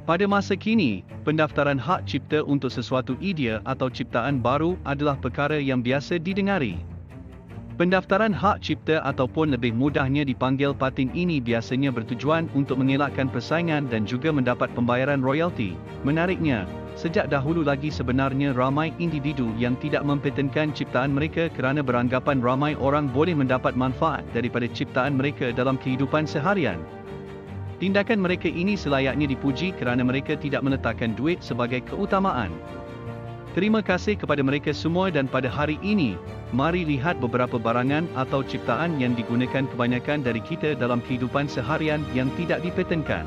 Pada masa kini, pendaftaran hak cipta untuk sesuatu idea atau ciptaan baru adalah perkara yang biasa didengari. Pendaftaran hak cipta ataupun lebih mudahnya dipanggil patent ini biasanya bertujuan untuk mengelakkan persaingan dan juga mendapat pembayaran royalti. Menariknya, sejak dahulu lagi sebenarnya ramai individu yang tidak mempatentkan ciptaan mereka kerana beranggapan ramai orang boleh mendapat manfaat daripada ciptaan mereka dalam kehidupan seharian. Tindakan mereka ini selayaknya dipuji kerana mereka tidak meletakkan duit sebagai keutamaan. Terima kasih kepada mereka semua dan pada hari ini, mari lihat beberapa barangan atau ciptaan yang digunakan kebanyakan dari kita dalam kehidupan seharian yang tidak dipatentkan.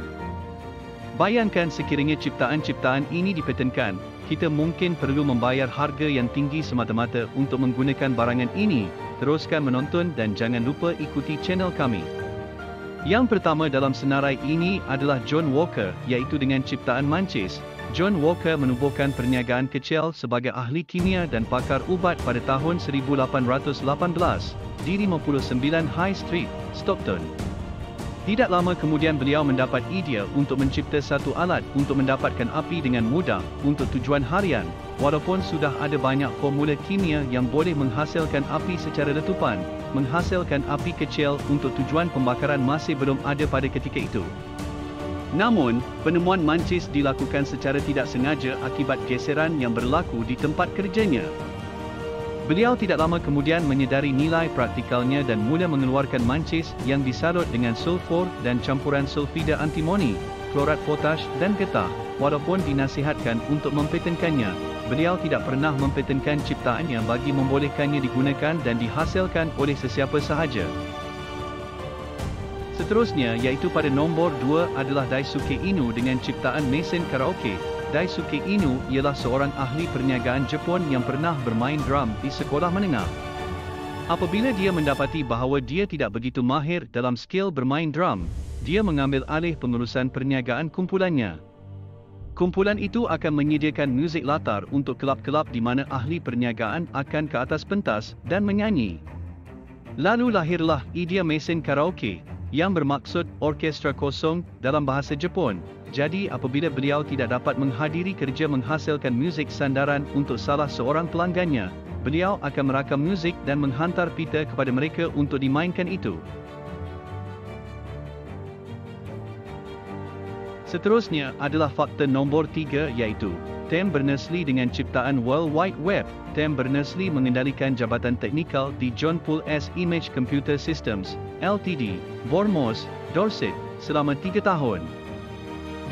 Bayangkan sekiranya ciptaan-ciptaan ini dipatentkan, kita mungkin perlu membayar harga yang tinggi semata-mata untuk menggunakan barangan ini. Teruskan menonton dan jangan lupa ikuti channel kami. Yang pertama dalam senarai ini adalah John Walker, iaitu dengan ciptaan mancis. John Walker menubuhkan perniagaan kecil sebagai ahli kimia dan pakar ubat pada tahun 1818 di 59 High Street, Stockton. Tidak lama kemudian beliau mendapat idea untuk mencipta satu alat untuk mendapatkan api dengan mudah untuk tujuan harian. Walaupun sudah ada banyak formula kimia yang boleh menghasilkan api secara letupan, menghasilkan api kecil untuk tujuan pembakaran masih belum ada pada ketika itu. Namun, penemuan mancis dilakukan secara tidak sengaja akibat geseran yang berlaku di tempat kerjanya. Beliau tidak lama kemudian menyedari nilai praktikalnya dan mula mengeluarkan mancis yang disalut dengan sulfur dan campuran sulfida antimoni, klorat potas dan getah. Walaupun dinasihatkan untuk mempatentkannya, beliau tidak pernah mempatentkan ciptaannya bagi membolehkannya digunakan dan dihasilkan oleh sesiapa sahaja. Seterusnya iaitu pada nombor 2 adalah Daisuke Inu dengan ciptaan mesin karaoke. Daisuke Inu ialah seorang ahli perniagaan Jepun yang pernah bermain drum di sekolah menengah. Apabila dia mendapati bahawa dia tidak begitu mahir dalam skill bermain drum, dia mengambil alih pengurusan perniagaan kumpulannya. Kumpulan itu akan menyediakan muzik latar untuk kelab-kelab di mana ahli perniagaan akan ke atas pentas dan menyanyi. Lalu lahirlah idea mesin karaoke, yang bermaksud orkestra kosong dalam bahasa Jepun. Jadi apabila beliau tidak dapat menghadiri kerja menghasilkan muzik sandaran untuk salah seorang pelanggannya, beliau akan merakam muzik dan menghantar pita kepada mereka untuk dimainkan itu. Seterusnya adalah fakta nombor 3 iaitu Tim Berners-Lee dengan ciptaan World Wide Web. Tim Berners-Lee mengendalikan jabatan teknikal di John Poole S Image Computer Systems, Ltd, Bournemouth, Dorset, selama 3 tahun.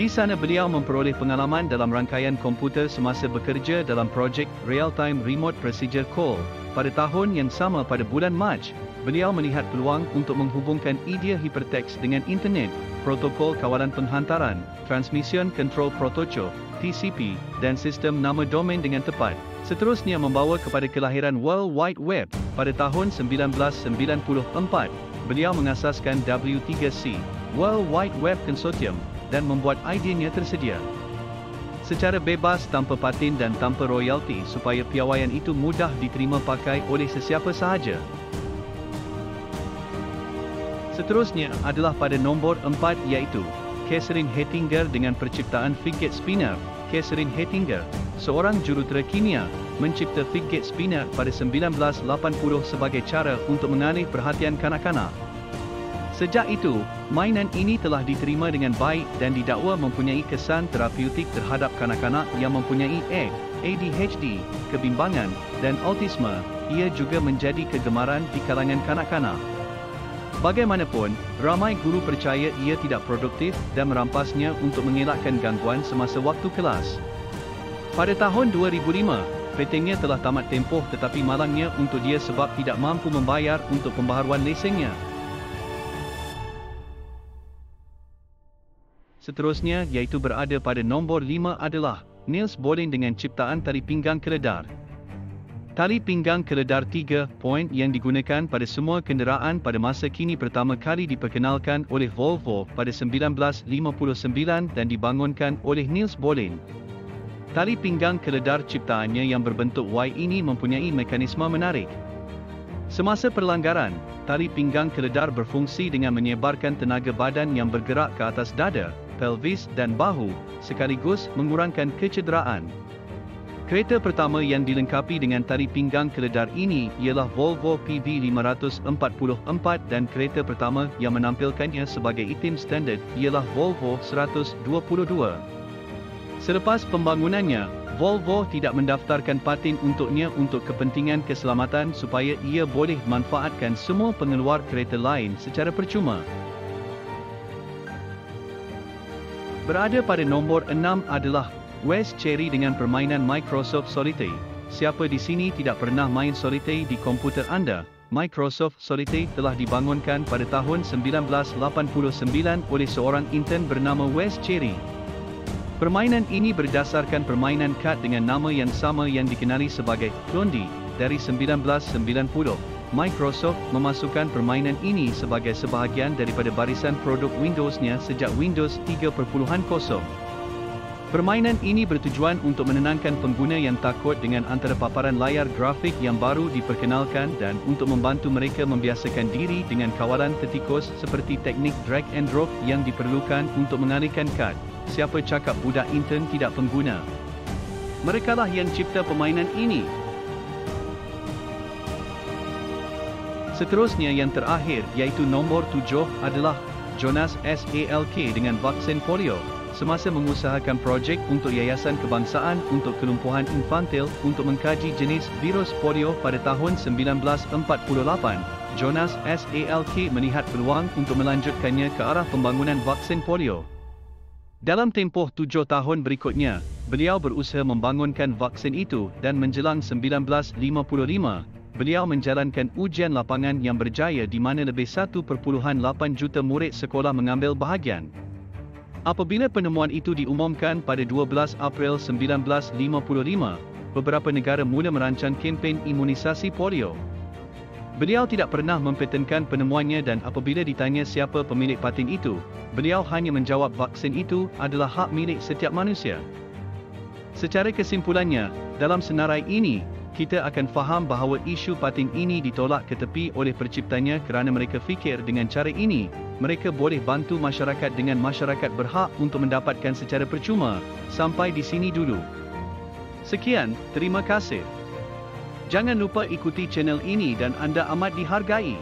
Di sana beliau memperoleh pengalaman dalam rangkaian komputer semasa bekerja dalam projek Real-Time Remote Procedure Call. Pada tahun yang sama pada bulan Mac, beliau melihat peluang untuk menghubungkan idea hiperteks dengan internet, protokol kawalan penghantaran, Transmission Control Protocol, TCP, dan sistem nama domain dengan tepat. Seterusnya membawa kepada kelahiran World Wide Web. Pada tahun 1994, beliau mengasaskan W3C, World Wide Web Consortium, dan membuat idenya tersedia secara bebas tanpa paten dan tanpa royalti supaya piawaian itu mudah diterima pakai oleh sesiapa sahaja. Seterusnya adalah pada nombor 4 iaitu Catherine Hettinger dengan perciptaan fidget spinner. Catherine Hettinger, seorang jurutera kimia, mencipta fidget spinner pada 1980 sebagai cara untuk mengalih perhatian kanak-kanak. Sejak itu, mainan ini telah diterima dengan baik dan didakwa mempunyai kesan terapeutik terhadap kanak-kanak yang mempunyai ADHD, kebimbangan, dan autisme. Ia juga menjadi kegemaran di kalangan kanak-kanak. Bagaimanapun, ramai guru percaya ia tidak produktif dan merampasnya untuk mengelakkan gangguan semasa waktu kelas. Pada tahun 2005, patentnya telah tamat tempoh tetapi malangnya untuk dia sebab tidak mampu membayar untuk pembaharuan lesennya. Seterusnya iaitu berada pada nombor 5 adalah Niels Bohlin dengan ciptaan tali pinggang keledar. Tali pinggang keledar 3 point yang digunakan pada semua kenderaan pada masa kini pertama kali diperkenalkan oleh Volvo pada 1959 dan dibangunkan oleh Niels Bohlin. Tali pinggang keledar ciptaannya yang berbentuk Y ini mempunyai mekanisme menarik. Semasa perlanggaran, tali pinggang keledar berfungsi dengan menyebarkan tenaga badan yang bergerak ke atas dada, pelvis dan bahu, sekaligus mengurangkan kecederaan. Kereta pertama yang dilengkapi dengan tali pinggang keledar ini ialah Volvo PV544 dan kereta pertama yang menampilkannya sebagai item standard ialah Volvo 122. Selepas pembangunannya, Volvo tidak mendaftarkan paten untuknya untuk kepentingan keselamatan supaya ia boleh manfaatkan semua pengeluar kereta lain secara percuma. Berada pada nombor 6 adalah West Cherry dengan permainan Microsoft Solitaire. Siapa di sini tidak pernah main Solitaire di komputer anda? Microsoft Solitaire telah dibangunkan pada tahun 1989 oleh seorang intern bernama West Cherry. Permainan ini berdasarkan permainan kad dengan nama yang sama yang dikenali sebagai Clondy dari 1990. Microsoft memasukkan permainan ini sebagai sebahagian daripada barisan produk Windows-nya sejak Windows 3.0. Permainan ini bertujuan untuk menenangkan pengguna yang takut dengan antara paparan layar grafik yang baru diperkenalkan dan untuk membantu mereka membiasakan diri dengan kawalan tertikus seperti teknik drag and drop yang diperlukan untuk mengalihkan kad. Siapa cakap budak intern tidak pengguna? Merekalah yang cipta permainan ini. Seterusnya yang terakhir iaitu nombor 7 adalah Jonas Salk dengan vaksin polio. Semasa mengusahakan projek untuk Yayasan Kebangsaan untuk Kelumpuhan Infantil untuk mengkaji jenis virus polio pada tahun 1948, Jonas Salk melihat peluang untuk melanjutkannya ke arah pembangunan vaksin polio. Dalam tempoh 7 tahun berikutnya, beliau berusaha membangunkan vaksin itu dan menjelang 1955, beliau menjalankan ujian lapangan yang berjaya di mana lebih 1.8 juta murid sekolah mengambil bahagian. Apabila penemuan itu diumumkan pada 12 April 1955, beberapa negara mula merancang kempen imunisasi polio. Beliau tidak pernah mempetenkan penemuannya dan apabila ditanya siapa pemilik paten itu, beliau hanya menjawab vaksin itu adalah hak milik setiap manusia. Secara kesimpulannya, dalam senarai ini, kita akan faham bahawa isu paten ini ditolak ke tepi oleh perciptanya kerana mereka fikir dengan cara ini, mereka boleh bantu masyarakat dengan masyarakat berhak untuk mendapatkan secara percuma. Sampai di sini dulu. Sekian, terima kasih. Jangan lupa ikuti channel ini dan anda amat dihargai.